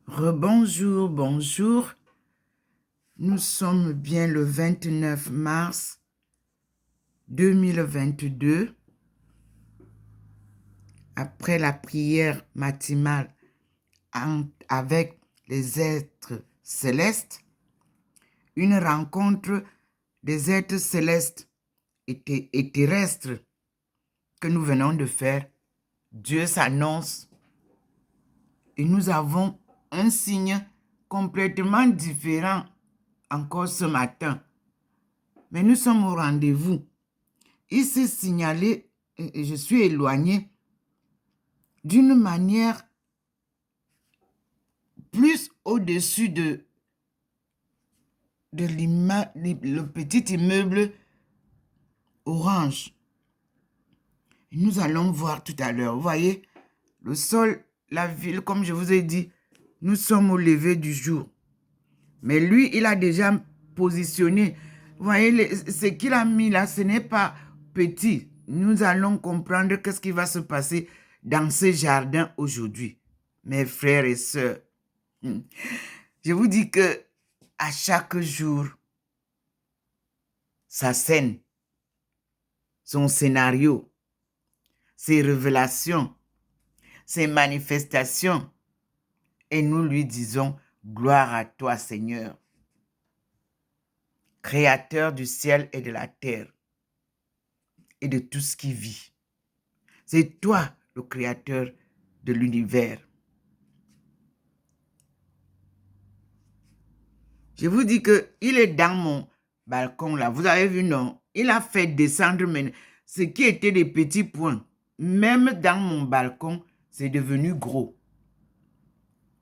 Rebonjour, bonjour. Nous sommes bien le 29 mars 2022. Après la prière matinale avec les êtres célestes, une rencontre des êtres célestes et terrestres que nous venons de faire. Dieu s'annonce et nous avons un signe complètement différent encore ce matin. Mais nous sommes au rendez-vous. Il s'est signalé, et je suis éloigné, d'une manière plus au-dessus de le petit immeuble orange. Et nous allons voir tout à l'heure. Vous voyez, le sol, la ville, comme je vous ai dit, nous sommes au lever du jour. Mais lui, il a déjà positionné. Vous voyez, ce qu'il a mis là, ce n'est pas petit. Nous allons comprendre qu'est-ce qui va se passer dans ce jardin aujourd'hui. Mes frères et sœurs, je vous dis que à chaque jour, sa scène, son scénario, ses révélations, ses manifestations, et nous lui disons, gloire à toi Seigneur, créateur du ciel et de la terre, et de tout ce qui vit. C'est toi le créateur de l'univers. Je vous dis qu'il est dans mon balcon là. Vous avez vu, non? Il a fait descendre ce qui était des petits points. Même dans mon balcon, c'est devenu gros.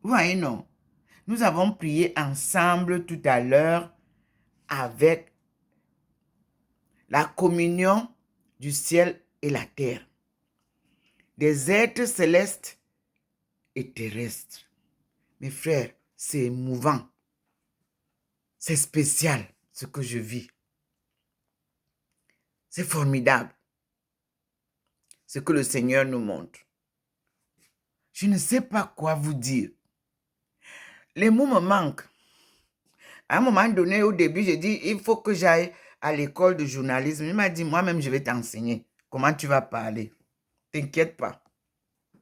Vous voyez, non? Nous avons prié ensemble tout à l'heure avec la communion du ciel et la terre, des êtres célestes et terrestres. Mes frères, c'est émouvant. C'est spécial ce que je vis. C'est formidable ce que le Seigneur nous montre. Je ne sais pas quoi vous dire. Les mots me manquent. À un moment donné, au début, j'ai dit, il faut que j'aille à l'école de journalisme. Il m'a dit, moi-même, je vais t'enseigner comment tu vas parler. T'inquiète pas. Tu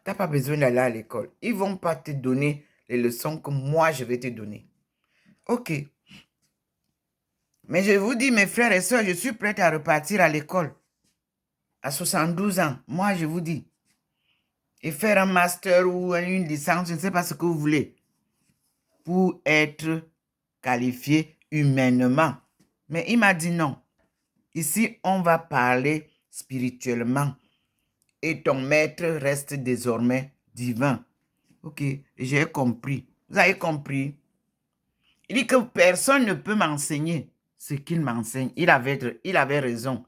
n'as pas besoin d'aller à l'école. Ils ne vont pas te donner les leçons que moi, je vais te donner. OK. Mais je vous dis, mes frères et sœurs, je suis prête à repartir à l'école. À 72 ans, moi, je vous dis. Et faire un master ou une licence, je ne sais pas ce que vous voulez, pour être qualifié humainement. Mais il m'a dit non. Ici, on va parler spirituellement. Et ton maître reste désormais divin. OK, j'ai compris. Vous avez compris? Il dit que personne ne peut m'enseigner ce qu'il m'enseigne. Il avait raison.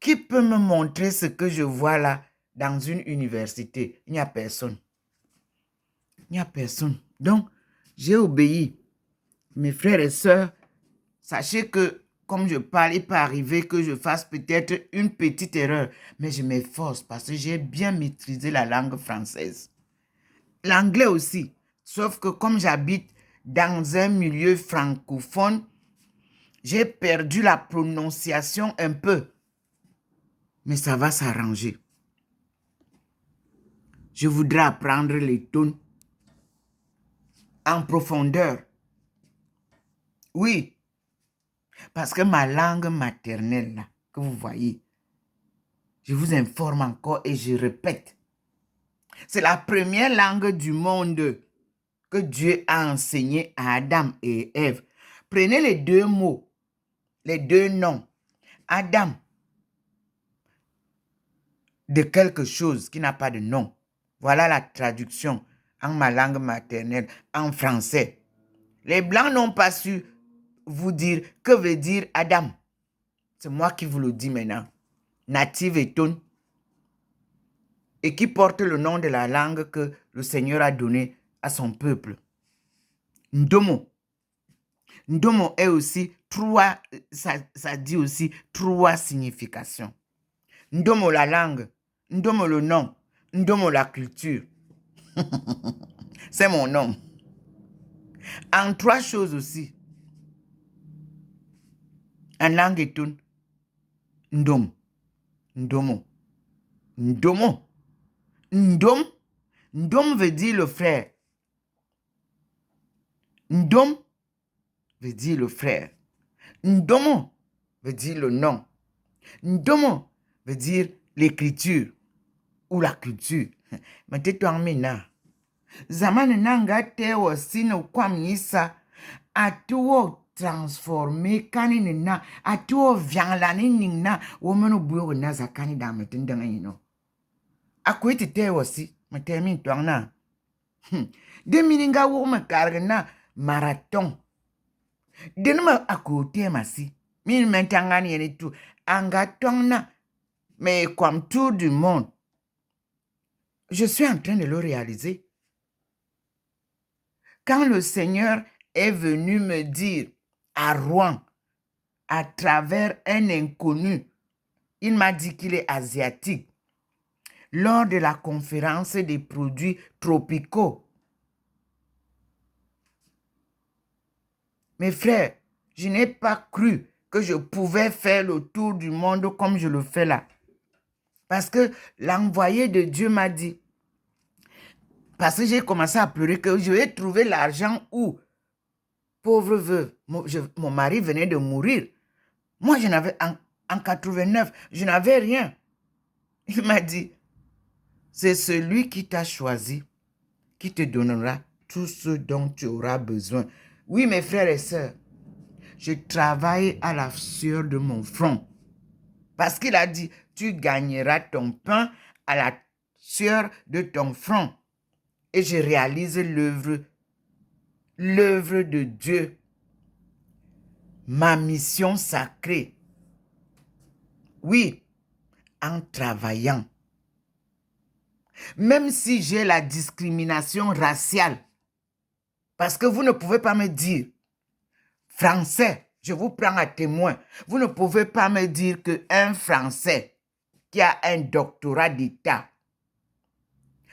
Qui peut me montrer ce que je vois là dans une université? Il n'y a personne. Il n'y a personne. Donc, j'ai obéi. Mes frères et sœurs, sachez que comme je parle, il peut arriver que je fasse peut-être une petite erreur, mais je m'efforce parce que j'ai bien maîtrisé la langue française. L'anglais aussi, sauf que comme j'habite dans un milieu francophone, j'ai perdu la prononciation un peu. Mais ça va s'arranger. Je voudrais apprendre les tons en profondeur. Oui, parce que ma langue maternelle, là, que vous voyez, je vous informe encore et je répète, c'est la première langue du monde que Dieu a enseigné à Adam et Ève. Prenez les deux mots, les deux noms. Adam, de quelque chose qui n'a pas de nom. Voilà la traduction en ma langue maternelle, en français. Les Blancs n'ont pas su vous dire que veut dire Adam. C'est moi qui vous le dis maintenant. Native et Tone. Et qui porte le nom de la langue que le Seigneur a donnée à son peuple. Ndomo. Ndomo est aussi trois, ça dit aussi trois significations. Ndomo la langue, Ndomo le nom, Ndomo la culture. C'est mon nom. En 3 choses aussi. En langue étoune. Ndom. Ndomo. Ndomo. Ndom. Ndom veut dire le frère. Ndom veut dire le frère. Ndomo veut dire le nom. Ndomo veut dire l'écriture ou la culture. Mais tais-toi en mina. Zaman nanga te wasino kwam yisa atuo transformer kanini na atuo vianlani ningna womano buyo na zakani da metendanga yino. Akwiti te wasi matemi twangna. De mininga wo makarga marathon. Denuma akote masi. Min mentangani yeni tu anga twangna mais comme tour du monde. Je suis en train de le réaliser. Quand le Seigneur est venu me dire à Rouen, à travers un inconnu, il m'a dit qu'il est asiatique, lors de la conférence des produits tropicaux. Mes frères, je n'ai pas cru que je pouvais faire le tour du monde comme je le fais là. Parce que l'envoyé de Dieu m'a dit, parce que j'ai commencé à pleurer, que je vais trouver l'argent où, pauvre veuve, mon mari venait de mourir. Moi, en 89, je n'avais rien. Il m'a dit, c'est celui qui t'a choisi, qui te donnera tout ce dont tu auras besoin. Oui, mes frères et sœurs, je travaille à la sueur de mon front. Parce qu'il a dit, tu gagneras ton pain à la sueur de ton front. Et je réalise l'œuvre de Dieu. Ma mission sacrée. Oui, en travaillant. Même si j'ai la discrimination raciale, parce que vous ne pouvez pas me dire, Français, je vous prends à témoin, vous ne pouvez pas me dire qu'un Français qui a un doctorat d'État,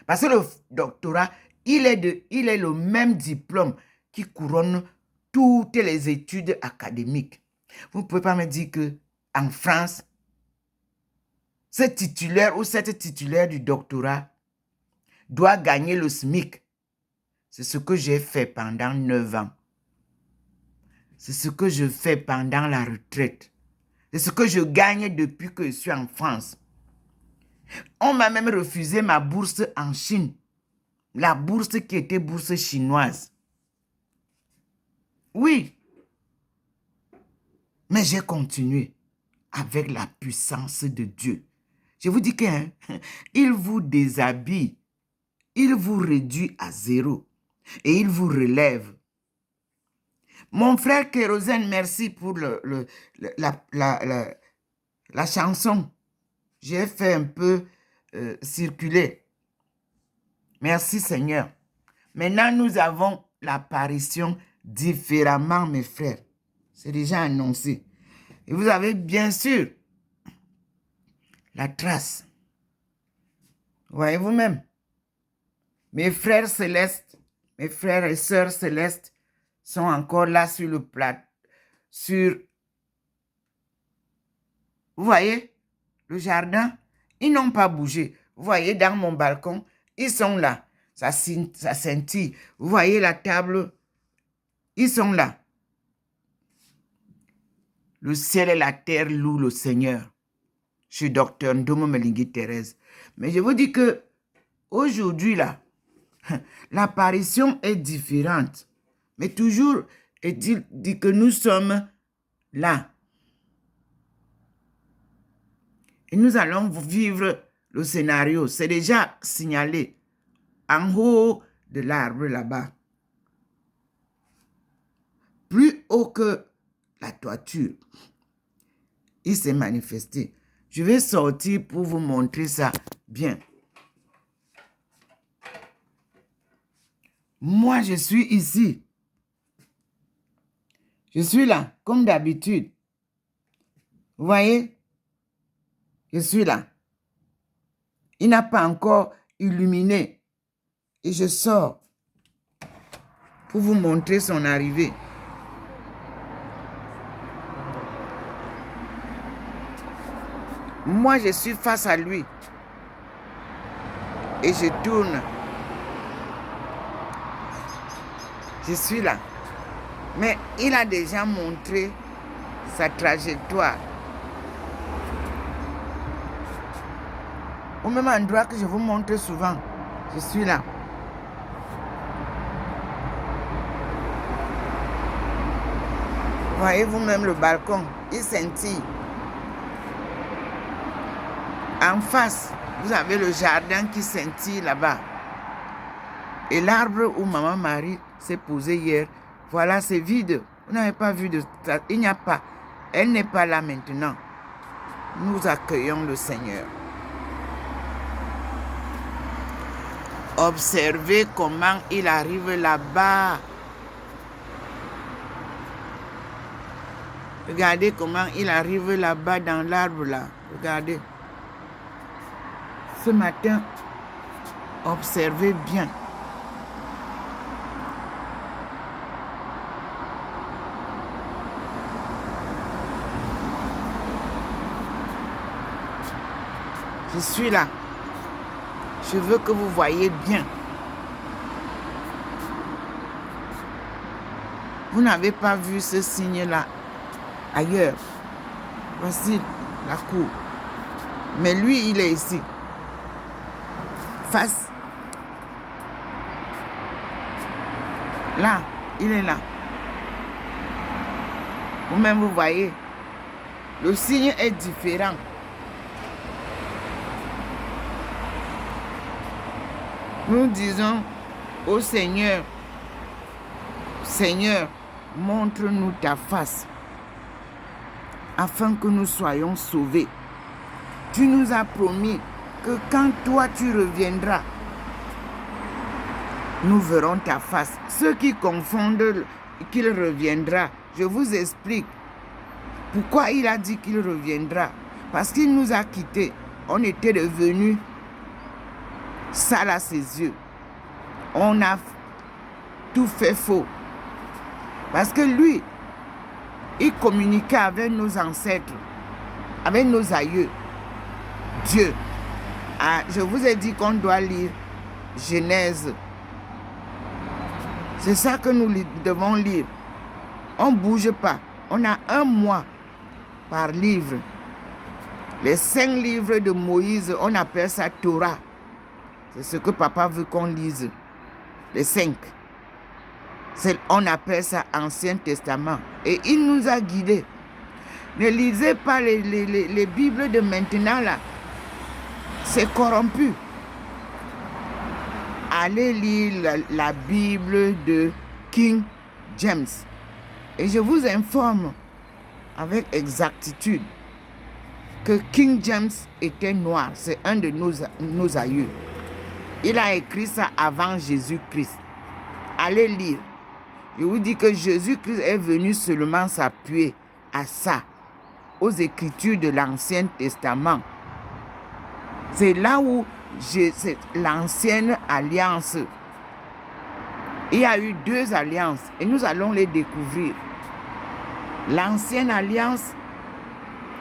parce que le doctorat, il est le même diplôme qui couronne toutes les études académiques. Vous ne pouvez pas me dire qu'en France, ce titulaire ou cette titulaire du doctorat doit gagner le SMIC. C'est ce que j'ai fait pendant 9 ans. C'est ce que je fais pendant la retraite. C'est ce que je gagne depuis que je suis en France. On m'a même refusé ma bourse en Chine. La bourse qui était bourse chinoise. Oui. Mais j'ai continué avec la puissance de Dieu. Je vous dis qu'il vous déshabille. Il vous réduit à zéro. Et il vous relève. Mon frère Kérosène, merci pour la chanson. J'ai fait un peu circuler. Merci Seigneur. Maintenant, nous avons l'apparition différemment, mes frères. C'est déjà annoncé. Et vous avez bien sûr la trace. Voyez vous-même. Mes frères célestes, mes frères et sœurs célestes sont encore là sur le plat. Vous voyez, le jardin, ils n'ont pas bougé. Vous voyez, dans mon balcon, ils sont là. Ça scintille. Vous voyez la table, ils sont là. Le ciel et la terre louent le Seigneur. Je suis docteur Ndomo Melingui Thérèse. Mais je vous dis que aujourd'hui, là, l'apparition est différente. Mais toujours est-il dit que nous sommes là. Et nous allons vivre le scénario. C'est déjà signalé en haut de l'arbre là-bas. Plus haut que la toiture. Il s'est manifesté. Je vais sortir pour vous montrer ça bien. Moi, je suis ici. Je suis là, comme d'habitude. Vous voyez? Je suis là. Il n'a pas encore illuminé. Et je sors pour vous montrer son arrivée. Moi, je suis face à lui. Et je tourne. Je suis là. Mais il a déjà montré sa trajectoire. Au même endroit que je vous montre souvent. Je suis là. Voyez vous-même le balcon. Il scintille. En face, vous avez le jardin qui scintille là-bas. Et l'arbre où Maman Marie s'est posée hier, voilà, c'est vide. Vous n'avez pas vu de ça. Il n'y a pas. Elle n'est pas là maintenant. Nous accueillons le Seigneur. Observez comment il arrive là-bas. Regardez comment il arrive là-bas dans l'arbre là. Regardez. Ce matin, observez bien. Je suis là. Je veux que vous voyez bien. Vous n'avez pas vu ce signe-là ailleurs. Voici la cour. Mais lui, il est ici. Face. Là, il est là. Vous-même, vous voyez. Le signe est différent. Nous disons au Seigneur, Seigneur, montre-nous ta face, afin que nous soyons sauvés. Tu nous as promis que quand toi tu reviendras, nous verrons ta face. Ceux qui confondent qu'il reviendra, je vous explique pourquoi il a dit qu'il reviendra. Parce qu'il nous a quittés. On était devenus sales à ses yeux. On a tout fait faux. Parce que lui, il communiquait avec nos ancêtres, avec nos aïeux. Dieu. Ah, je vous ai dit qu'on doit lire Genèse. C'est ça que nous devons lire. On ne bouge pas. On a 1 mois par livre. Les 5 livres de Moïse, on appelle ça Torah. C'est ce que papa veut qu'on lise. Les 5. On appelle ça Ancien Testament. Et il nous a guidés. Ne lisez pas les Bibles de maintenant là. C'est corrompu. Allez lire la Bible de King James. Et je vous informe avec exactitude que King James était noir. C'est un de nos aïeux. Il a écrit ça avant Jésus-Christ. Allez lire. Je vous dis que Jésus-Christ est venu seulement s'appuyer à ça, aux Écritures de l'Ancien Testament. C'est là où c'est l'ancienne alliance. Il y a eu 2 alliances et nous allons les découvrir. L'ancienne alliance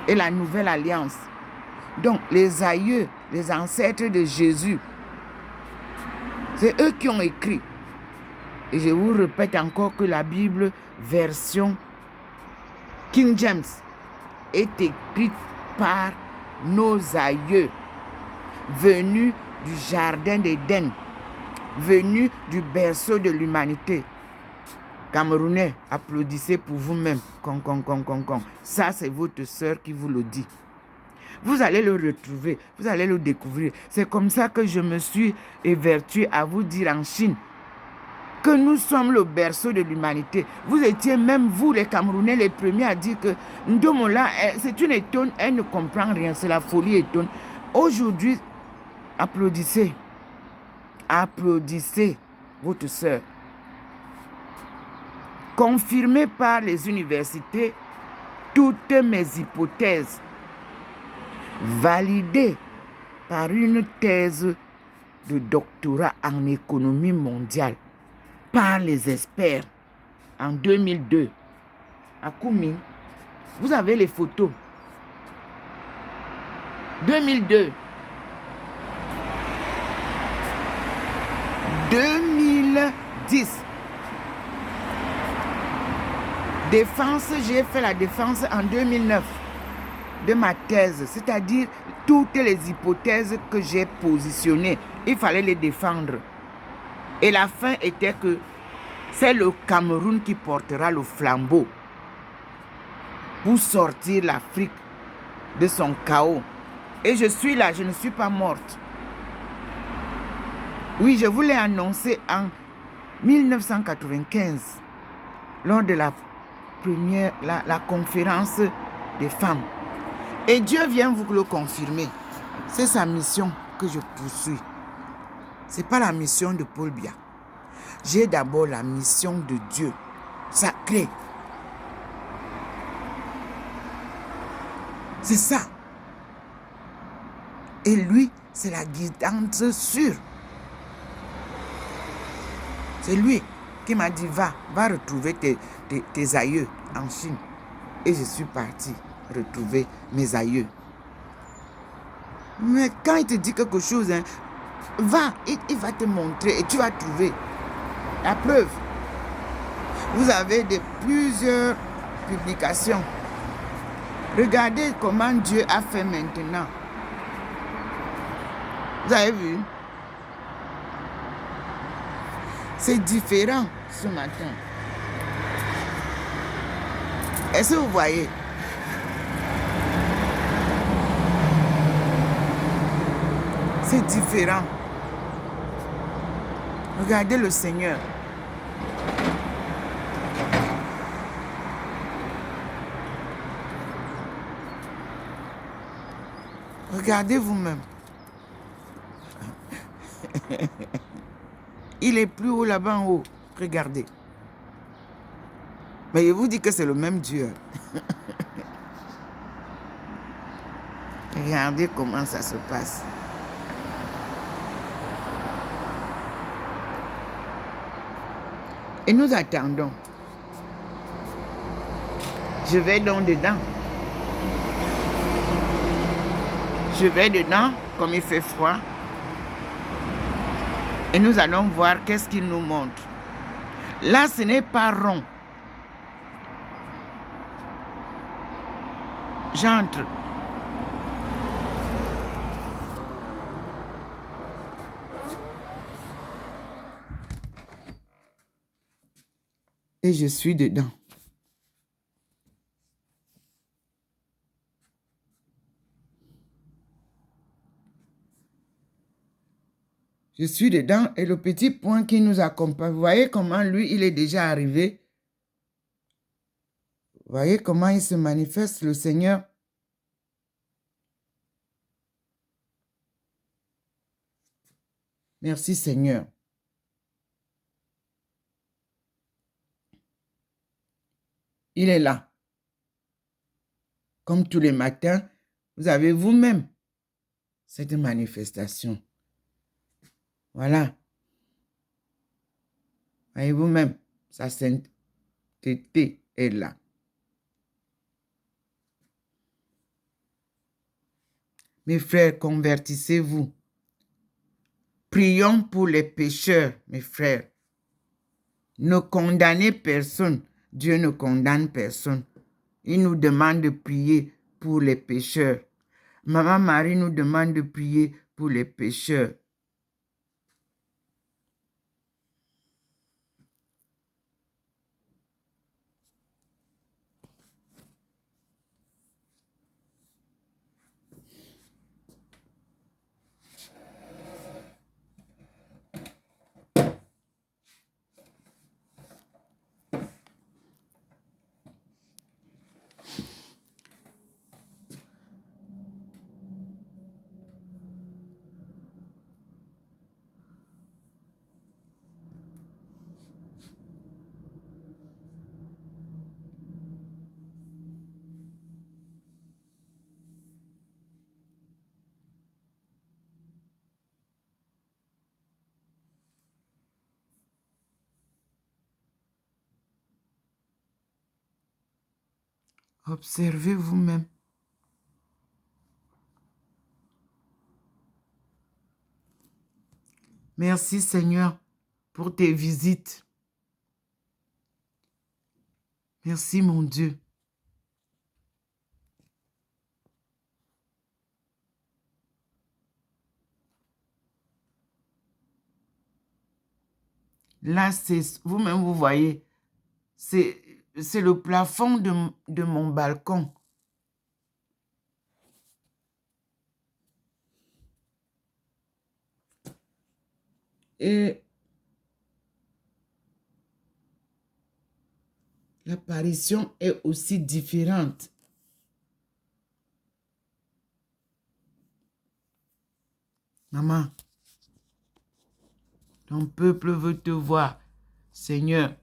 et la nouvelle alliance. Donc les aïeux, les ancêtres de Jésus, c'est eux qui ont écrit. Et je vous répète encore que la Bible version King James est écrite par nos aïeux, venus du jardin d'Éden, venus du berceau de l'humanité. Camerounais, applaudissez pour vous-même. Ça, c'est votre sœur qui vous le dit. Vous allez le retrouver, vous allez le découvrir. C'est comme ça que je me suis évertué à vous dire en Chine que nous sommes le berceau de l'humanité. Vous étiez même, vous les Camerounais, les premiers à dire que Ndomola, c'est une étonne, elle ne comprend rien, c'est la folie étonne. Aujourd'hui, applaudissez. Applaudissez votre sœur. Confirmé par les universités, toutes mes hypothèses, validées par une thèse de doctorat en économie mondiale par les experts en 2002. À Kunming, vous avez les photos. 2002. 2010. Défense, j'ai fait la défense en 2009 de ma thèse, c'est-à-dire toutes les hypothèses que j'ai positionnées, il fallait les défendre. Et la fin était que c'est le Cameroun qui portera le flambeau pour sortir l'Afrique de son chaos. Et je suis là, je ne suis pas morte. Oui, je vous l'ai annoncé en 1995, lors de la conférence des femmes. Et Dieu vient vous le confirmer. C'est sa mission que je poursuis. Ce n'est pas la mission de Paul Biya. J'ai d'abord la mission de Dieu, sacrée. C'est ça. Et lui, c'est la guidance sûre. C'est lui qui m'a dit, va retrouver tes aïeux en Chine. Et je suis parti retrouver mes aïeux. Mais quand il te dit quelque chose, hein, va, il va te montrer et tu vas trouver la preuve. Vous avez plusieurs publications. Regardez comment Dieu a fait maintenant. Vous avez vu? C'est différent ce matin. Est-ce que vous voyez? C'est différent. Regardez le Seigneur. Regardez vous-même. Il est plus haut là-bas en haut. Regardez. Mais je vous dis que c'est le même Dieu. Regardez comment ça se passe. Et nous attendons. Je vais donc dedans. Je vais dedans, comme il fait froid. Et nous allons voir qu'est-ce qu'il nous montre. Là, ce n'est pas rond. J'entre. Et je suis dedans. Je suis dedans et le petit point qui nous accompagne, vous voyez comment lui, il est déjà arrivé. Vous voyez comment il se manifeste, le Seigneur. Merci Seigneur. Il est là. Comme tous les matins, vous avez vous-même cette manifestation. Voilà. Voyez vous-même, sa sainteté est là. Mes frères, convertissez-vous. Prions pour les pécheurs, mes frères. Ne condamnez personne. Dieu ne condamne personne. Il nous demande de prier pour les pécheurs. Maman Marie nous demande de prier pour les pécheurs. Observez vous-même. Merci Seigneur pour tes visites. Merci mon Dieu. Là, c'est vous-même, vous voyez, c'est le plafond de mon balcon. Et l'apparition est aussi différente. Maman, ton peuple veut te voir. Seigneur,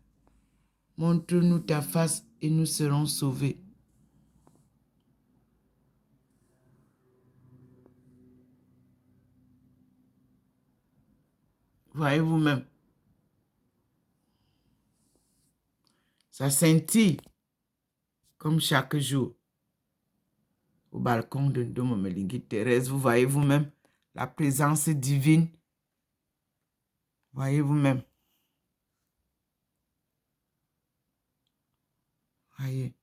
montre-nous ta face et nous serons sauvés. Voyez vous-même. Ça scintille comme chaque jour au balcon de Ndomomelingui Thérèse. Vous voyez vous-même la présence divine. Voyez vous-même. Voyez.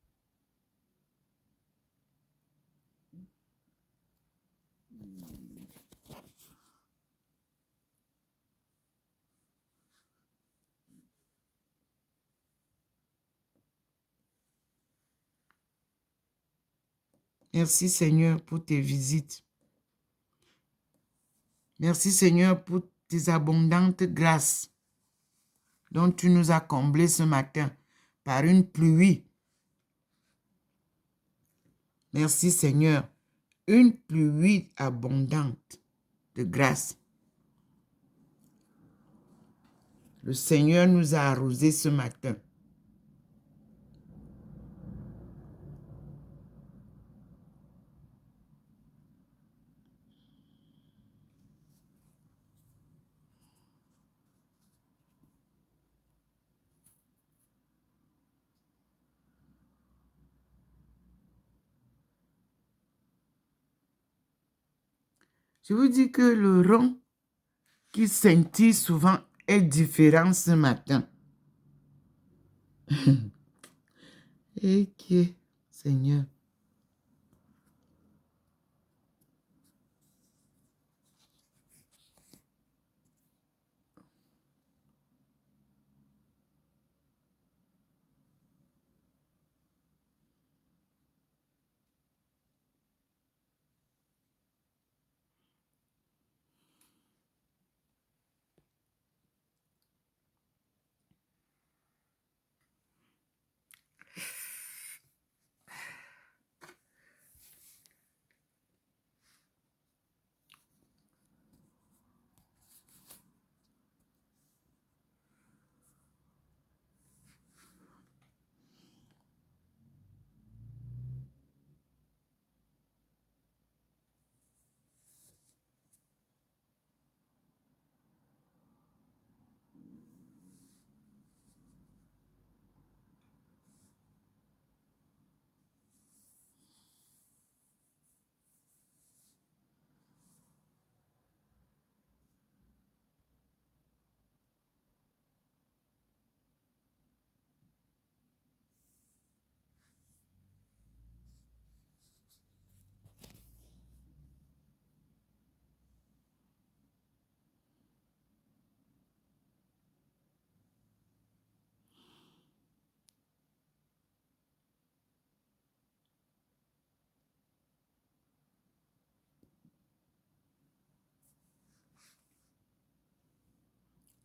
Merci Seigneur pour tes visites. Merci Seigneur pour tes abondantes grâces dont tu nous as comblés ce matin par une pluie. Merci Seigneur, une pluie abondante de grâce. Le Seigneur nous a arrosés ce matin. Je vous dis que le rond qui scintille souvent est différent ce matin. Et qui est, Seigneur?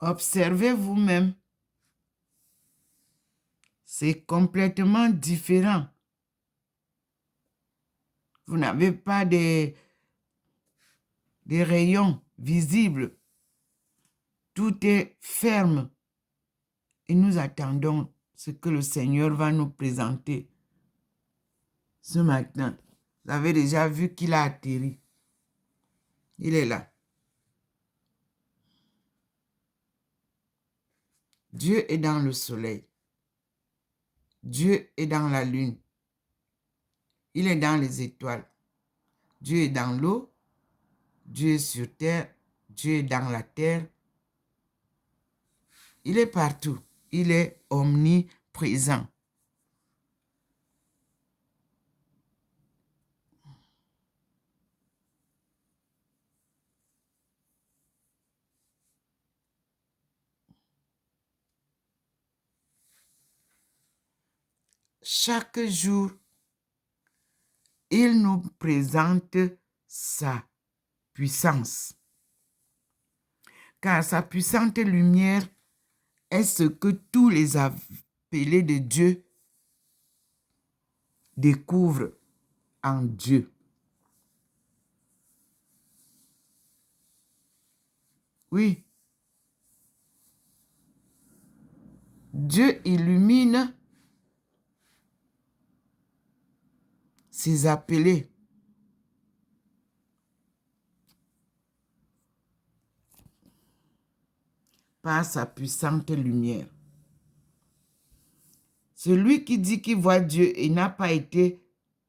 Observez vous-même. C'est complètement différent. Vous n'avez pas des rayons visibles. Tout est ferme. Et nous attendons ce que le Seigneur va nous présenter ce matin. Vous avez déjà vu qu'il a atterri. Il est là. Dieu est dans le soleil. Dieu est dans la lune. Il est dans les étoiles. Dieu est dans l'eau. Dieu est sur terre. Dieu est dans la terre. Il est partout. Il est omniprésent. Chaque jour, il nous présente sa puissance. Car sa puissante lumière est ce que tous les appelés de Dieu découvrent en Dieu. Oui. Dieu illumine ses appelés. Par sa puissante lumière. Celui qui dit qu'il voit Dieu et n'a pas été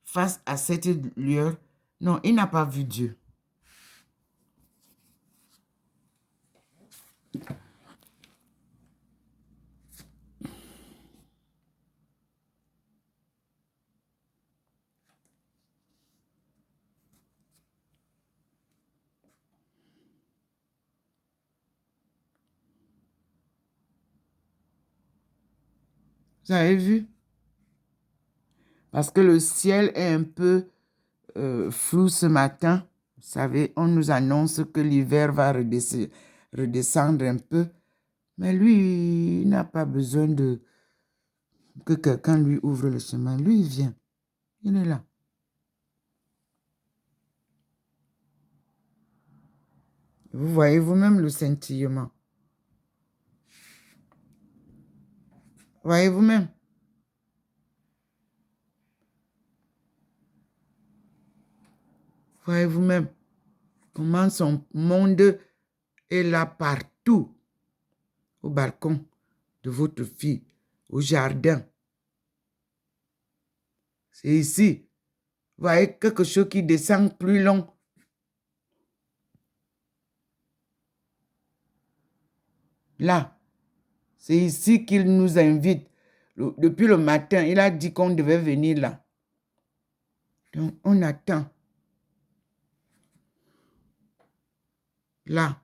face à cette lueur, non, il n'a pas vu Dieu. Vous avez vu? Parce que le ciel est un peu flou ce matin. Vous savez, on nous annonce que l'hiver va redescendre un peu. Mais lui, il n'a pas besoin que quelqu'un lui ouvre le chemin. Lui, il vient. Il est là. Vous voyez vous-même le scintillement. Voyez vous-même. Voyez vous-même comment son monde est là partout. Au balcon de votre fille, au jardin. C'est ici. Vous voyez quelque chose qui descend plus long. Là, c'est ici qu'il nous invite. Depuis le matin, il a dit qu'on devait venir là. Donc, on attend. Là.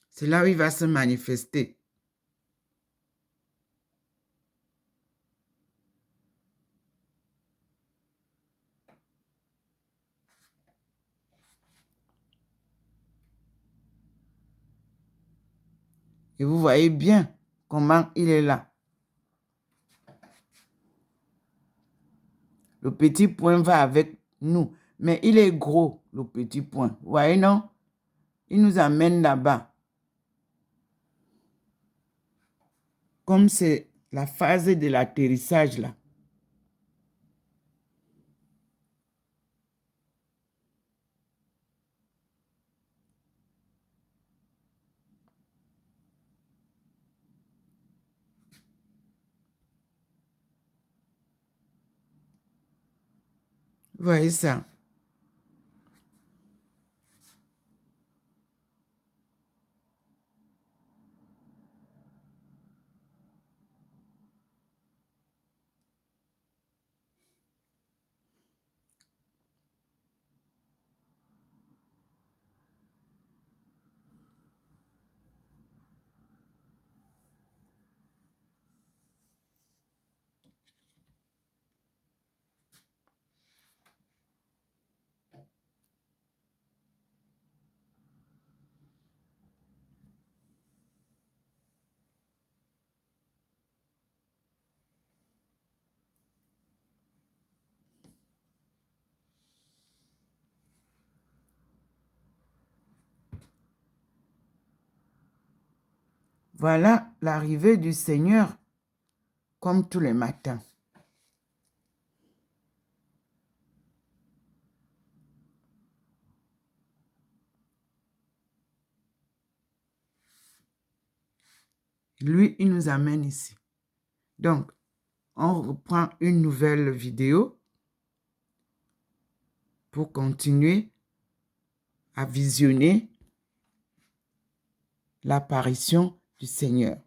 C'est là où il va se manifester. Et vous voyez bien comment il est là. Le petit point va avec nous. Mais il est gros, le petit point. Vous voyez, non? Il nous amène là-bas. Comme c'est la phase de l'atterrissage là. Vous voyez ça? Voilà l'arrivée du Seigneur, comme tous les matins. Lui, il nous amène ici. Donc, on reprend une nouvelle vidéo pour continuer à visionner l'apparition du Seigneur.